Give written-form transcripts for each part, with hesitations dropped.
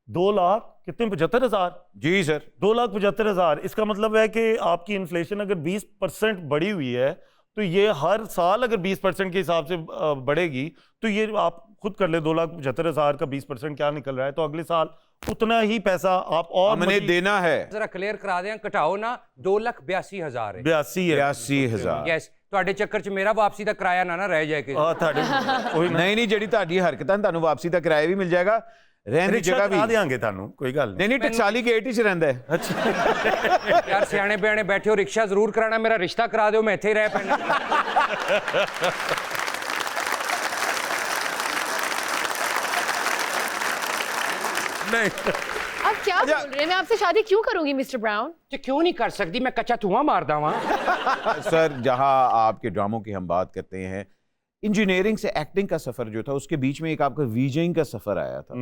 2 लाख कितने 75,000? जी सर, 2,75,000। इसका मतलब है कि आपकी इन्फ्लेशन अगर 20% बढ़ी हुई है तो ये हर साल अगर 20% के हिसाब से बढ़ेगी तो ये आप खुद कर ले 2,75,000 का 20% क्या निकल रहा है, तो अगले साल उतना ही पैसा आप और हमने देना है। जरा क्लियर करा दें, घटाओ ना, 2,82,000 है। 82 है। 82,000। यस, ਤੁਹਾਡੇ ਚੱਕਰ ਚ ਮੇਰਾ ਵਾਪਸੀ ਦਾ ਕਿਰਾਇਆ ਨਾ ਰਹਿ ਜਾਏ ਕਿ नहीं नहीं, ਜਿਹੜੀ ਤੁਹਾਡੀ ਹਰਕਤਾਂ ਤੁਹਾਨੂੰ ਵਾਪਸੀ ਦਾ ਕਿਰਾਇਆ ਵੀ ਮਿਲ ਜਾਏਗਾ, ਰਹਿਣ ਦੀ ਜਗ੍ਹਾ ਵੀ देंगे ਤੁਹਾਨੂੰ, कोई गल ਨਹੀਂ। ਟਕਸਾਲੀ ਗੇਟ 'ਚ ਰਹਿੰਦਾ ਹੈ। अच्छा ਯਾਰ ਸਿਆਣੇ ਬਿਆਣੇ ਬੈਠੇ ਹੋ, ਰਿਕਸ਼ਾ ਜ਼ਰੂਰ ਕਰਾਣਾ, ਮੇਰਾ ਰਿਸ਼ਤਾ ਕਰਾ ਦਿਓ, ਮੈਂ ਇੱਥੇ ਹੀ ਰਹਿ ਪੈਣਾ। नहीं आप क्या बोल रहे हैं? मैं आपसे शादी क्यों करूंगी मिस्टर ब्राउन? ਤੇ क्यों नहीं कर सकती, मैं कच्चा धुआं मारदा वहां। सर, जहां आपके ड्रामों की हम बात करते हैं, इंजीनियरिंग से एक्टिंग का सफर जो था, उसके बीच में एक आपका वीजिंग का सफर आया था।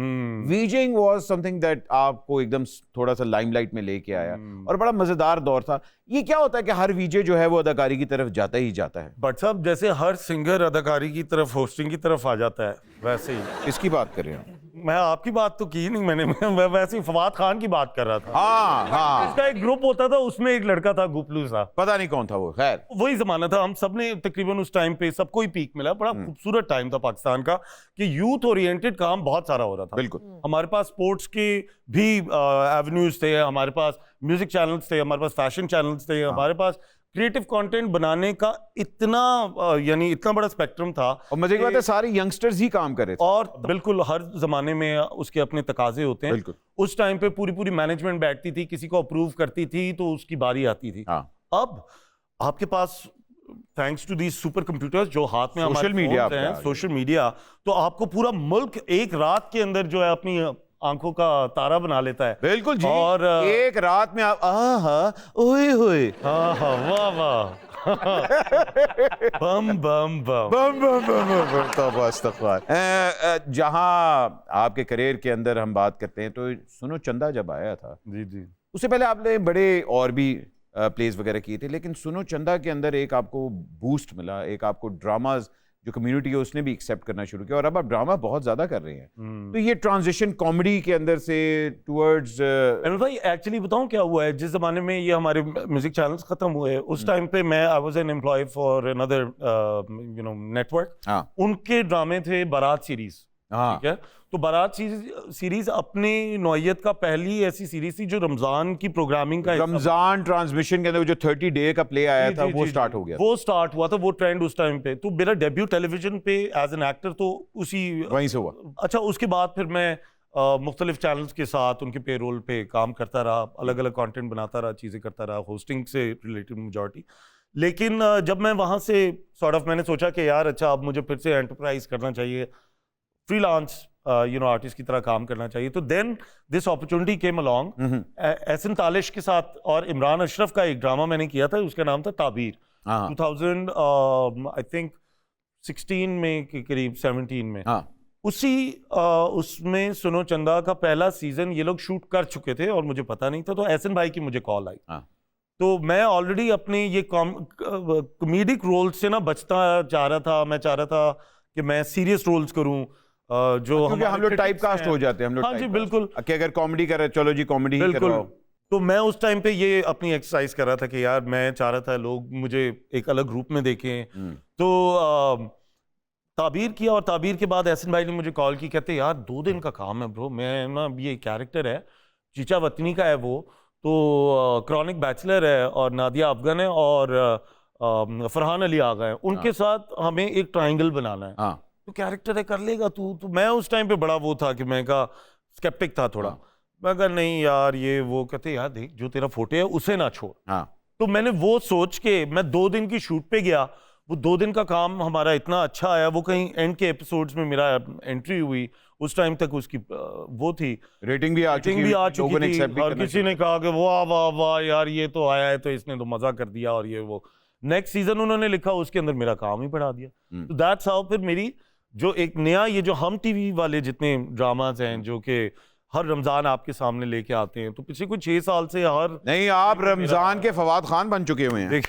वीजिंग वाज समथिंग दैट आपको एकदम थोड़ा सा लाइमलाइट में लेके आया और बड़ा मजेदार दौर था। ये क्या होता है कि हर वीजे जो है वो अदाकारी की तरफ जाता ही जाता है? बट साहब, जैसे हर सिंगर अदाकारी की तरफ, होस्टिंग की तरफ आ जाता है, वैसे ही किसकी बात कर रहे हैं? मैं आपकी बात तो की नहीं मैंने, मैं वैसे ही फवाद खान की बात कर रहा था। हाँ हाँ, उसका एक ग्रुप होता था, उसमें एक लड़का था गुपलू सा, पता नहीं कौन था वो। खैर, वही जमाना था, हम सब ने तकरीबन उस टाइम पे सबको ही पीक मिला। बड़ा खूबसूरत टाइम था पाकिस्तान का कि यूथ ओरिएंटेड काम बहुत सारा हो रहा था। बिल्कुल। हमारे पास स्पोर्ट्स के भी एवेन्यूज थे, हमारे पास म्यूजिक चैनल्स थे, हमारे पास फैशन चैनल्स थे, हमारे पास क्रिएटिव कंटेंट बनाने का इतना यानी इतना बड़ा स्पेक्ट्रम था। और मजे की बात है, सारे यंगस्टर्स ही काम कर रहे थे। और बिल्कुल हर जमाने में उसके अपने तकाजे होते हैं। बिल्कुल। उस टाइम पे पूरी पूरी मैनेजमेंट बैठती थी, किसी को अप्रूव करती थी तो उसकी बारी आती थी। हाँ। अब आपके पास thanks to these super computers जो हाथ में सोशल मीडिया हैं, सोशल मीडिया, तो आपको पूरा मुल्क एक रात के अंदर जो है अपनी आंखों का तारा बना लेता है। बिल्कुल जी। और एक रात में आप ओए होए, वाह वाह बम बम बम बम बम बम तौबा इस्तग़फ़ार। जहां आपके करियर के अंदर हम बात करते हैं, तो सुनो चंदा जब आया था, जी जी, उससे पहले आपने बड़े और भी प्लेस वगैरह किए थे, लेकिन सुनो चंदा के अंदर एक आपको बूस्ट मिला, एक आपको ड्रामाज जो कम्युनिटी है उसने भी एक्सेप्ट करना शुरू किया, और अब आप ड्रामा बहुत ज्यादा कर रहे हैं। तो ये ट्रांजिशन कॉमेडी के अंदर से टुवर्ड्स भाई एक्चुअली बताऊं क्या हुआ है, जिस जमाने में ये हमारे म्यूजिक चैनल्स खत्म हुए, उस टाइम पे मैं I was an employ for another network. उनके ड्रामे थे बारात सीरीज। ठीक है, तो बारात सीरीज अपनी नौयत का पहली ऐसी सीरीज थी जो रमजान की प्रोग्रामिंग का रमजान ट्रांसमिशन के अंदर जो 30 डे का प्ले आया था, वो स्टार्ट हो गया, वो स्टार्ट हुआ था, वो ट्रेंड उस टाइम पे। तो मेरा डेब्यू टेलीविजन पे एज एन एक्टर तो उसी वहीं से हुआ। अच्छा, उसके बाद फिर मैं मुख्तलिफ चैनल्स के साथ उनके पेरोल पे काम करता रहा, अलग अलग कंटेंट बनाता रहा, चीज़ें करता रहा, होस्टिंग से रिलेटेड मेजॉरिटी। लेकिन जब मैं वहाँ से सॉर्ट ऑफ मैंने सोचा कि यार अच्छा, अब मुझे फिर से एंटरप्राइज करना चाहिए, फ्रीलांस आर्टिस्ट की तरह काम करना चाहिए, तो then this opportunity came along. Ehsan Talish के साथ और इमरान अशरफ का एक ड्रामा मैंने किया था, उसका नाम था ताबीर। 2000 आई थिंक 16 में के करीब, 17 में। उसी उसमें सुनो चंदा का पहला सीजन ये लोग शूट कर चुके थे और मुझे पता नहीं था, तो एहसन भाई की मुझे कॉल आई। तो मैं ऑलरेडी अपने ये कॉमेडिक रोल से ना बचता जा रहा था। मैं चाह रहा था कि मैं सीरियस रोल्स करूं, जो हम लोग टाइप कास्ट हो जाते हैं, हम लोग। हाँ जी बिल्कुल, कि अगर कॉमेडी कर रहे, चलो जी कॉमेडी ही करवाओ। तो मैं उस टाइम पे ये अपनी एक्सरसाइज कर रहा था कि यार मैं चाह रहा था लोग मुझे एक अलग रूप में देखें। तो ताबीर किया, और ताबीर के बाद एहसन भाई ने मुझे कॉल की, कहते यार 2 दिन का काम है ब्रो, मैं ना ये कैरेक्टर है, चीचा वतनी का है वो, तो क्रॉनिक बैचलर है, और नादिया अफगन है, और फरहान अली आगा है, उनके साथ हमें एक ट्राइंगल बनाना है। तो कैरेक्टर है, कर लेगा तू? तो मैं उस टाइम पे बड़ा वो था कि मैं का स्केप्टिक था थोड़ा। मैं कहा नहीं यार ये वो, कहते यार देख जो तेरा फोटे है उसे ना छोड़। तो मैंने वो सोच के मैं 2 दिन की शूट पे गया। वो 2 दिन का काम हमारा इतना अच्छा आया, वो कहीं एंड के एपिसोड्स में मेरा एंट्री हुई, उस टाइम तक उसकी वो थी, रेटिंग भी आ चुकी थी। और किसी ने कहा कि वाह वाह वाह यार ये तो आया है, तो इसने तो मजा कर दिया, और ये वो नेक्स्ट सीजन उन्होंने लिखा, उसके अंदर मेरा काम ही बढ़ा दिया। तो दैट्स हाउ फिर मेरी जो एक नया ये जो हम टीवी वाले जितने ड्रामाज हैं जो कि हर रमजान आपके सामने लेके आते हैं, तो पिछले कुछ 6 साल से हर नहीं, आप रमजान के फवाद खान बन चुके हुए हैं।